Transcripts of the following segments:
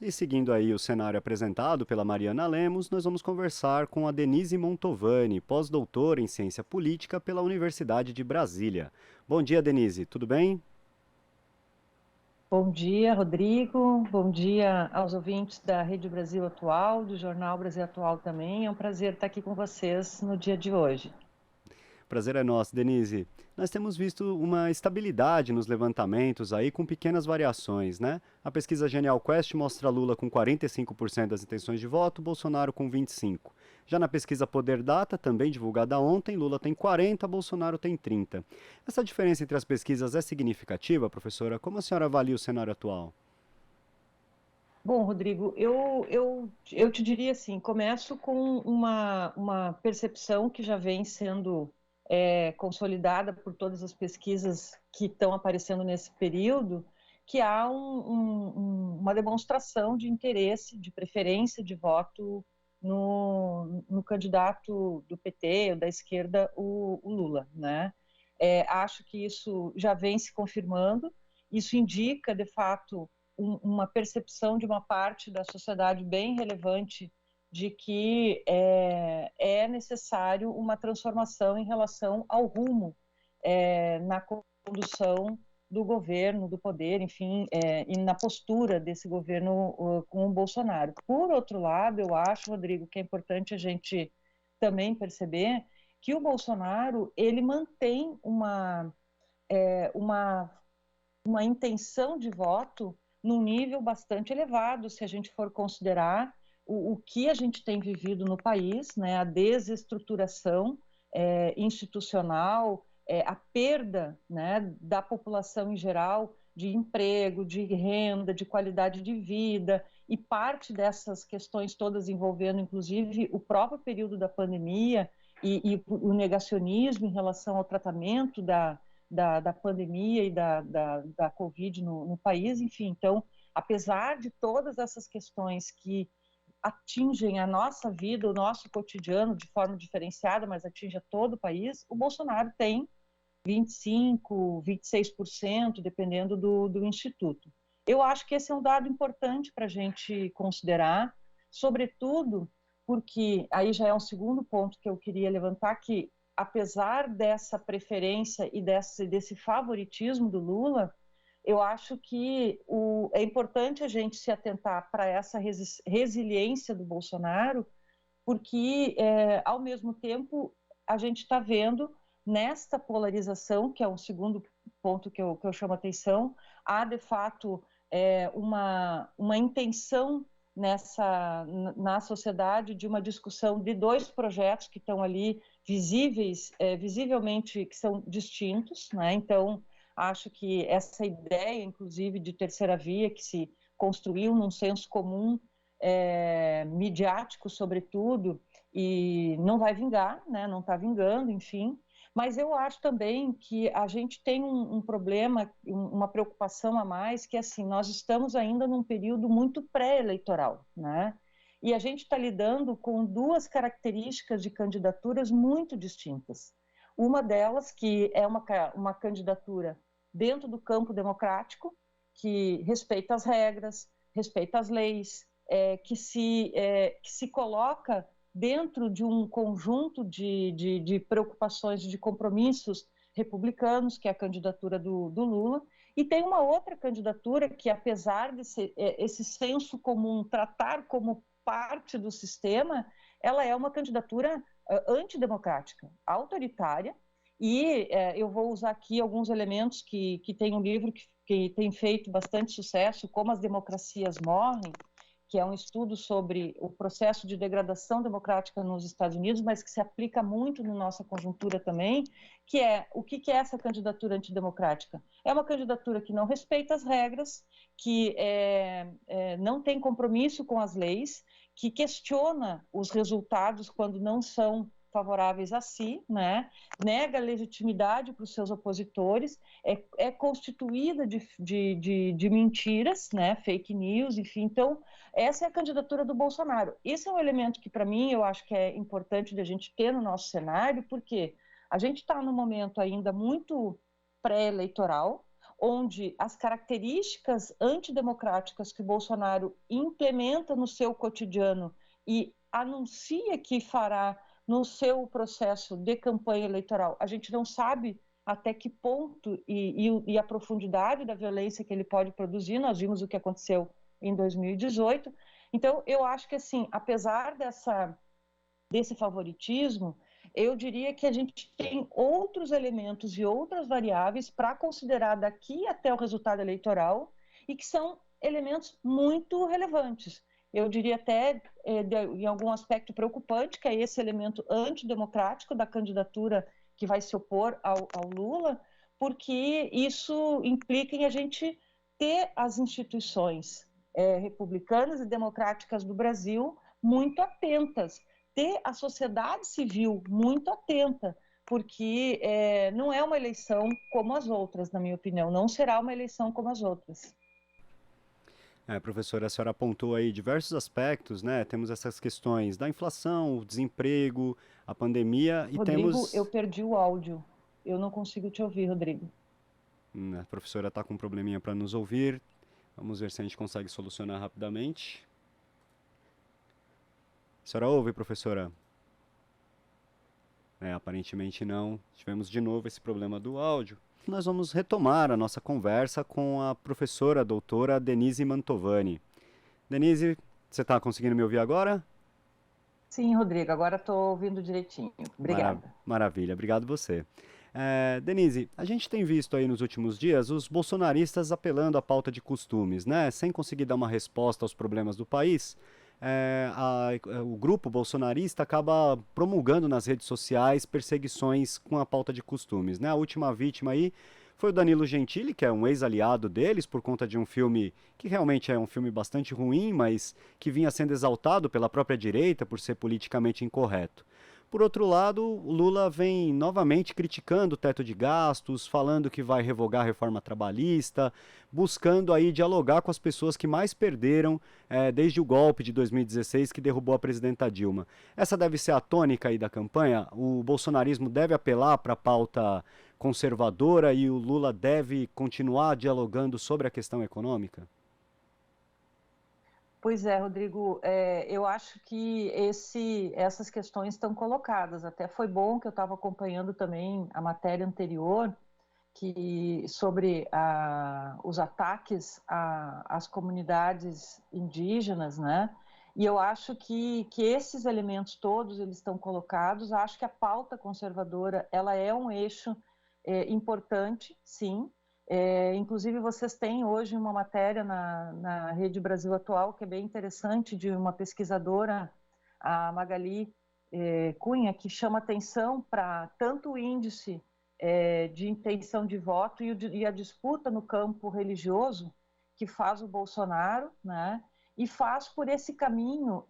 E seguindo aí o cenário apresentado pela Mariana Lemos, nós vamos conversar com a Denise Montovani, pós-doutora em Ciência Política pela Universidade de Brasília. Bom dia, Denise, tudo bem? Bom dia, Rodrigo. Bom dia aos ouvintes da Rede Brasil Atual, do Jornal Brasil Atual também. É um prazer estar aqui com vocês no dia de hoje. Prazer é nosso, Denise. Nós temos visto uma estabilidade nos levantamentos aí com pequenas variações, né? A pesquisa Genial Quest mostra Lula com 45% das intenções de voto, Bolsonaro com 25%. Já na pesquisa Poder Data, também divulgada ontem, Lula tem 40%, Bolsonaro tem 30%. Essa diferença entre as pesquisas é significativa, professora? Como a senhora avalia o cenário atual? Bom, Rodrigo, eu te diria assim, começo com uma percepção que já vem sendo consolidada por todas as pesquisas que estão aparecendo nesse período, que há uma demonstração de interesse, de preferência de voto no candidato do PT ou da esquerda, o Lula, né? Acho que isso já vem se confirmando, isso indica, de fato, uma percepção de uma parte da sociedade bem relevante de que é necessário uma transformação em relação ao rumo na condução do governo, do poder, enfim, e na postura desse governo com o Bolsonaro. Por outro lado, eu acho, Rodrigo, que é importante a gente também perceber que o Bolsonaro, ele mantém uma uma intenção de voto num nível bastante elevado, se a gente for considerar o que a gente tem vivido no país, né, a desestruturação institucional, a perda, né, da população em geral de emprego, de renda, de qualidade de vida, e parte dessas questões todas envolvendo, inclusive, o próprio período da pandemia e o negacionismo em relação ao tratamento da pandemia e da Covid no país, enfim. Então, apesar de todas essas questões que atingem a nossa vida, o nosso cotidiano de forma diferenciada, mas atinge a todo o país, o Bolsonaro tem 25%, 26%, dependendo do instituto. Eu acho que esse é um dado importante para a gente considerar, sobretudo porque, aí já é um segundo ponto que eu queria levantar, que apesar dessa preferência e desse favoritismo do Lula, eu acho que é importante a gente se atentar para essa resiliência do Bolsonaro, porque, ao mesmo tempo, a gente está vendo nesta polarização, que é um segundo ponto que eu chamo a atenção, há de fato uma intenção na sociedade de uma discussão de dois projetos que estão ali visivelmente que são distintos, né? Então, acho que essa ideia, inclusive, de terceira via que se construiu num senso comum midiático, sobretudo, e não vai vingar, né? Não está vingando, enfim. Mas eu acho também que a gente tem um problema, uma preocupação a mais, que assim, nós estamos ainda num período muito pré-eleitoral, né? E a gente está lidando com duas características de candidaturas muito distintas. Uma delas, que é uma candidatura dentro do campo democrático, que respeita as regras, respeita as leis, que se coloca dentro de um conjunto de preocupações, de compromissos republicanos, que é a candidatura do Lula, e tem uma outra candidatura que, apesar de ser, esse senso comum tratar como parte do sistema, ela é uma candidatura antidemocrática, autoritária, e eu vou usar aqui alguns elementos que tem um livro que tem feito bastante sucesso, Como as Democracias Morrem, que é um estudo sobre o processo de degradação democrática nos Estados Unidos, mas que se aplica muito na nossa conjuntura também, que é o que é essa candidatura antidemocrática? É uma candidatura que não respeita as regras, que não tem compromisso com as leis, que questiona os resultados quando não são favoráveis a si, né? Nega legitimidade para os seus opositores, é constituída de mentiras, né? Fake news, enfim. Então, essa é a candidatura do Bolsonaro. Esse é um elemento que, para mim, eu acho que é importante de a gente ter no nosso cenário, porque a gente está num momento ainda muito pré-eleitoral, onde as características antidemocráticas que o Bolsonaro implementa no seu cotidiano e anuncia que fará no seu processo de campanha eleitoral, a gente não sabe até que ponto e a profundidade da violência que ele pode produzir. Nós vimos o que aconteceu em 2018. Então, eu acho que, assim, apesar desse favoritismo, eu diria que a gente tem outros elementos e outras variáveis para considerar daqui até o resultado eleitoral e que são elementos muito relevantes. Eu diria até, em algum aspecto preocupante, que é esse elemento antidemocrático da candidatura que vai se opor ao Lula, porque isso implica em a gente ter as instituições republicanas e democráticas do Brasil muito atentas, ter a sociedade civil muito atenta, porque não é uma eleição como as outras, na minha opinião, não será uma eleição como as outras. Professora, a senhora apontou aí diversos aspectos, né? Temos essas questões da inflação, o desemprego, a pandemia e Rodrigo, eu temos... perdi o áudio. Eu não consigo te ouvir, Rodrigo. A professora está com um probleminha para nos ouvir. Vamos ver se a gente consegue solucionar rapidamente. A senhora ouve, professora? Aparentemente não. Tivemos de novo esse problema do áudio. Nós vamos retomar a nossa conversa com a professora doutora Denise Mantovani. Denise, você está conseguindo me ouvir agora? Sim, Rodrigo, agora estou ouvindo direitinho. Obrigada. Maravilha, obrigado você. Denise, a gente tem visto aí nos últimos dias os bolsonaristas apelando à pauta de costumes, né? Sem conseguir dar uma resposta aos problemas do país. O grupo bolsonarista acaba promulgando nas redes sociais perseguições com a pauta de costumes, né? A última vítima aí foi o Danilo Gentili, que é um ex-aliado deles, por conta de um filme que realmente é um filme bastante ruim, mas que vinha sendo exaltado pela própria direita por ser politicamente incorreto. Por outro lado, o Lula vem novamente criticando o teto de gastos, falando que vai revogar a reforma trabalhista, buscando aí dialogar com as pessoas que mais perderam desde o golpe de 2016 que derrubou a presidenta Dilma. Essa deve ser a tônica aí da campanha? O bolsonarismo deve apelar para a pauta conservadora e o Lula deve continuar dialogando sobre a questão econômica? Pois é, Rodrigo, eu acho que essas questões estão colocadas. Até foi bom que eu estava acompanhando também a matéria anterior sobre os ataques às comunidades indígenas, né? E eu acho que esses elementos todos eles estão colocados. Acho que a pauta conservadora ela é um eixo importante, sim. Inclusive, vocês têm hoje uma matéria na Rede Brasil Atual, que é bem interessante, de uma pesquisadora, a Magali Cunha, que chama atenção para tanto o índice de intenção de voto e a disputa no campo religioso que faz o Bolsonaro, né? E faz por esse caminho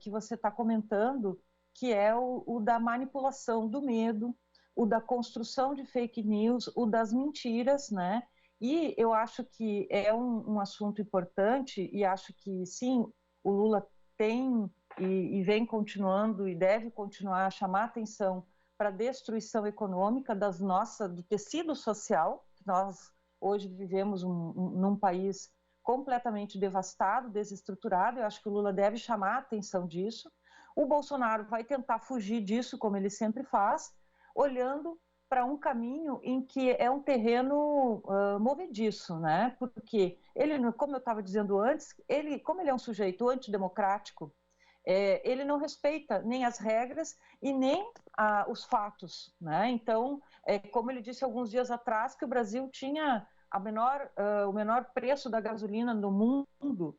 que você está comentando, que é o da manipulação do medo, o da construção de fake news, o das mentiras, né? E eu acho que é um assunto importante e acho que, sim, o Lula tem e vem continuando e deve continuar a chamar atenção para a destruição econômica do tecido social, que nós hoje vivemos num país completamente devastado, desestruturado. Eu acho que o Lula deve chamar a atenção disso. O Bolsonaro vai tentar fugir disso, como ele sempre faz, olhando para um caminho em que é um terreno movediço, né? Porque ele, como eu estava dizendo antes, como ele é um sujeito antidemocrático, ele não respeita nem as regras e nem os fatos, né? Então, como ele disse alguns dias atrás, que o Brasil tinha o menor preço da gasolina no mundo,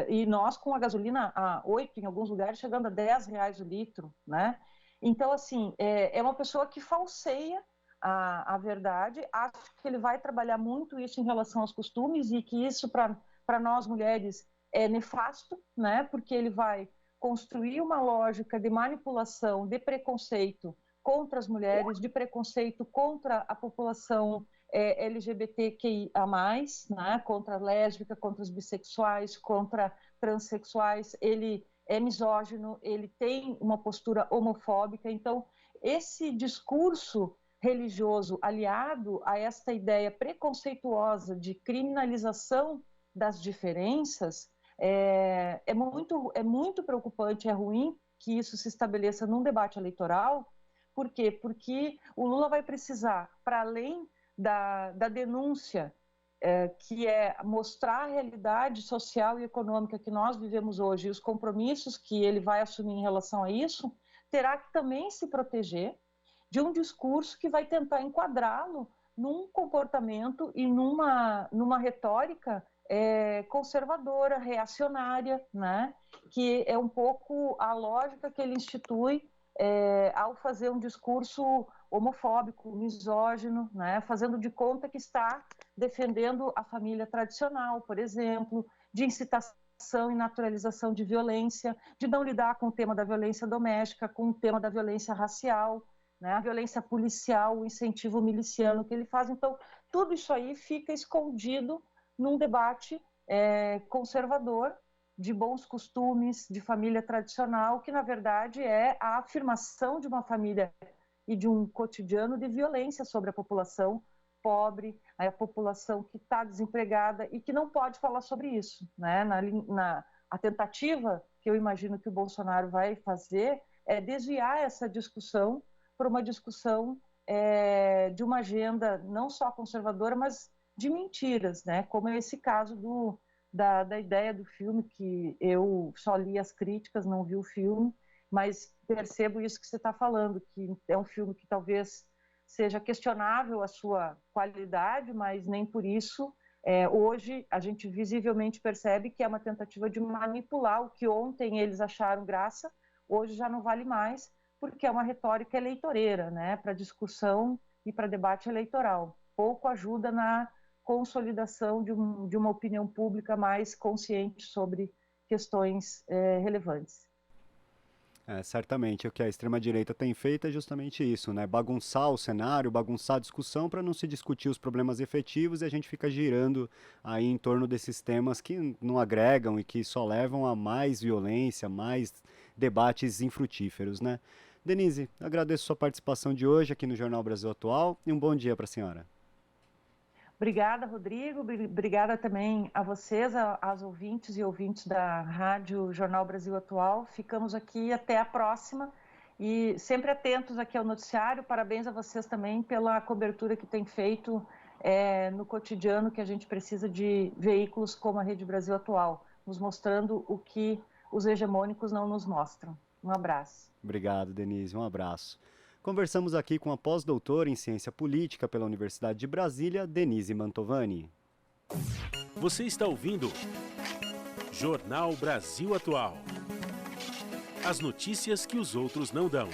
e nós com a gasolina a 8, em alguns lugares, chegando a R$ 10 o litro, né? Então, assim, é uma pessoa que falseia a verdade. Acho que ele vai trabalhar muito isso em relação aos costumes e que isso, para nós mulheres, é nefasto, né? Porque ele vai construir uma lógica de manipulação, de preconceito contra as mulheres, de preconceito contra a população LGBTQIA+, né? Contra a lésbica, contra os bissexuais, contra transexuais. Ele é misógino, ele tem uma postura homofóbica. Então, esse discurso religioso aliado a esta ideia preconceituosa de criminalização das diferenças é muito preocupante, é ruim que isso se estabeleça num debate eleitoral. Por quê? Porque o Lula vai precisar, para além da denúncia, que é mostrar a realidade social e econômica que nós vivemos hoje e os compromissos que ele vai assumir em relação a isso, terá que também se proteger de um discurso que vai tentar enquadrá-lo num comportamento e numa retórica conservadora, reacionária, né? Que é um pouco a lógica que ele institui ao fazer um discurso homofóbico, misógino, né? Fazendo de conta que está defendendo a família tradicional, por exemplo, de incitação e naturalização de violência, de não lidar com o tema da violência doméstica, com o tema da violência racial, né? A violência policial, o incentivo miliciano que ele faz. Então, tudo isso aí fica escondido num debate conservador, de bons costumes, de família tradicional, que na verdade é a afirmação de uma família e de um cotidiano de violência sobre a população pobre, a população que está desempregada e que não pode falar sobre isso, né? A tentativa que eu imagino que o Bolsonaro vai fazer é desviar essa discussão para uma discussão de uma agenda não só conservadora, mas de mentiras, né? Como é esse caso da ideia do filme, que eu só li as críticas, não vi o filme, mas percebo isso que você está falando, que é um filme que talvez seja questionável a sua qualidade, mas nem por isso hoje a gente visivelmente percebe que é uma tentativa de manipular o que ontem eles acharam graça, hoje já não vale mais, porque é uma retórica eleitoreira, né? Para discussão e para debate eleitoral. Pouco ajuda na consolidação de uma opinião pública mais consciente sobre questões relevantes. Certamente, o que a extrema-direita tem feito é justamente isso, né? Bagunçar o cenário, bagunçar a discussão para não se discutir os problemas efetivos e a gente fica girando aí em torno desses temas que não agregam e que só levam a mais violência, mais debates infrutíferos, né? Denise, agradeço sua participação de hoje aqui no Jornal Brasil Atual e um bom dia para a senhora. Obrigada, Rodrigo. Obrigada também a vocês, aos ouvintes e ouvintes da Rádio Jornal Brasil Atual. Ficamos aqui até a próxima e sempre atentos aqui ao noticiário. Parabéns a vocês também pela cobertura que tem feito no cotidiano, que a gente precisa de veículos como a Rede Brasil Atual, nos mostrando o que os hegemônicos não nos mostram. Um abraço. Obrigado, Denise. Um abraço. Conversamos aqui com a pós-doutora em Ciência Política pela Universidade de Brasília, Denise Mantovani. Você está ouvindo Jornal Brasil Atual. As notícias que os outros não dão.